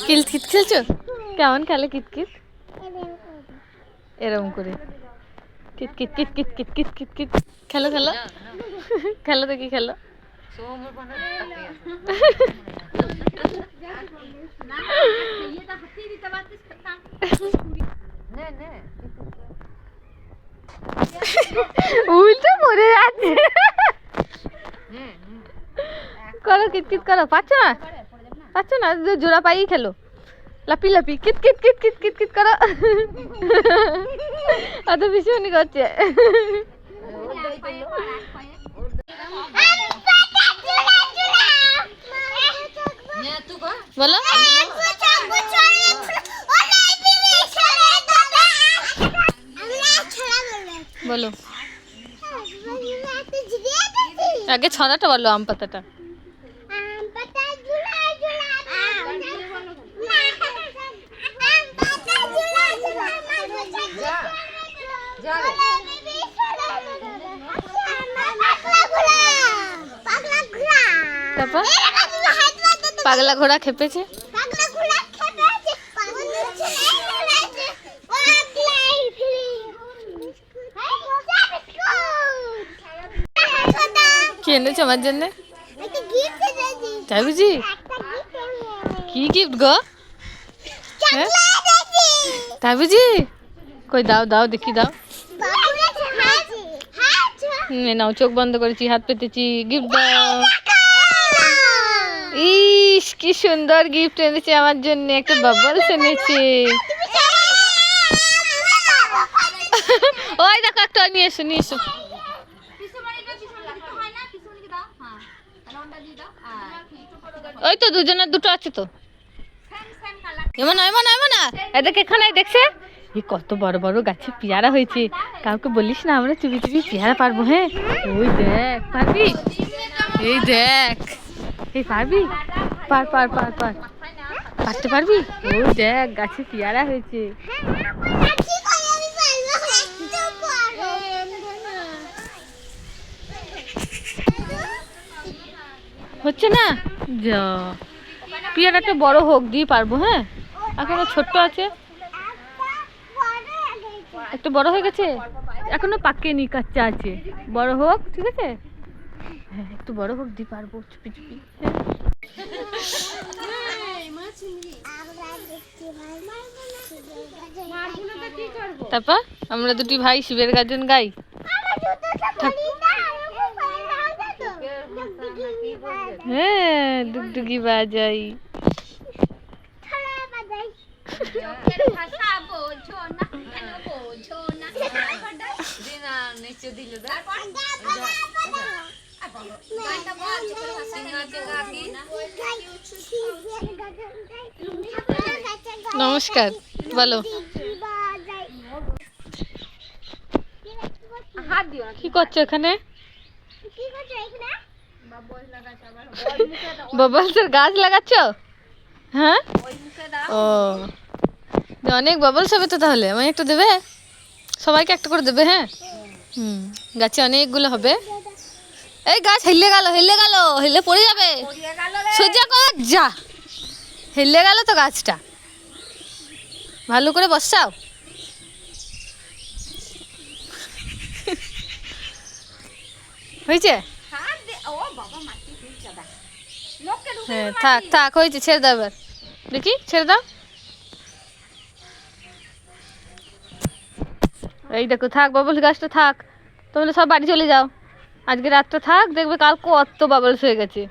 কিতকিত খেলছো? কেমন খেলে কিতকিত? এরকম করে কিতকিত কিতকিত কিতকিত কিতকিত খেলো খেলো খেলো দেখি খেলো। উল্টো মরে যাচ্ছে। করো কিতকিত করো। পাচ্ছো না? পাচ্ছো না? জোড়া পাই খেলো। লাপি লাপি কিতকিত কিতকিত কিতকিত করো। অত ভীষণই করছে। বলো বলো আগে ছড়াটা বলো। আম পাতাটা তারপর পাগলা ঘোড়া খেপেছে। কি এনেছো আমার জন্য? তাই বুঝি? কি গিফট গো? তাই বুঝি? কই দাও দাও দেখি দাও। নাও, চোখ বন্ধ করেছি, হাত পেতেছি। গিফট দাও। ইস কি সুন্দর গিফট এনেছে আমার জন্য। একটা বাবলস এনেছে। ওই দেখো একটা নিয়ে এসো নিয়ে এসো। ওই তো দুজনের দুটো আছে তো। এমন এমন এমন না এদেরকে এখানে দেখছে কত বড় বড় গাছে পেয়ারা হয়েছে। কাউকে বলিস না, আমরা চুপি চুপি পেয়ারা পারবো। হ্যাঁ ওই দেখ, পারবি? এই দেখ, এই পারবি? পার পার পার পার পারতে পারবি? ওই দেখ গাছে পেয়ারা হয়েছে। হচ্ছে না? যা পেয়ারাটা বড় হোক দিয়ে পারবো। হ্যাঁ এখনো ছোট্ট আছে। একটু বড় হয়ে গেছে, এখনো পাকেনি, কাঁচা আছে। বড় হোক, ঠিক আছে? হ্যাঁ একটু বড় হোক দিয়ে পারবো চুপি চুপি। তারপর আমরা দুটি ভাই শিবের গাজন গাই। হ্যাঁ ডুগডুগি বাজাই। নমস্কার বলো। কি করছো এখানে? বাবলসের গাছ লাগাচ্ছ? হ্যাঁ ও অনেক বাবলস হবে তো। তাহলে আমায় একটা দেবে? সবাইকে একটা করে দেবে? হ্যাঁ গাছে অনেকগুলো হবে। এই গাছ হেলে গেল হেলে গেল, হেলে পড়ে যাবে। সোজা কর যা। হেলে গেল তো গাছটা, ভালো করে বসাও। হয়েছে? হ্যাঁ থাক থাক, হয়েছে, ছেড়ে দাও এবার। দেখি ছেড়ে দাও। এই দেখো থাক, বাবলস গাছটা থাক। তোমরা সব বাড়ি চলে যাও। আজকে রাতটা থাক, দেখবে কাল কত বাবলস হয়ে গেছে।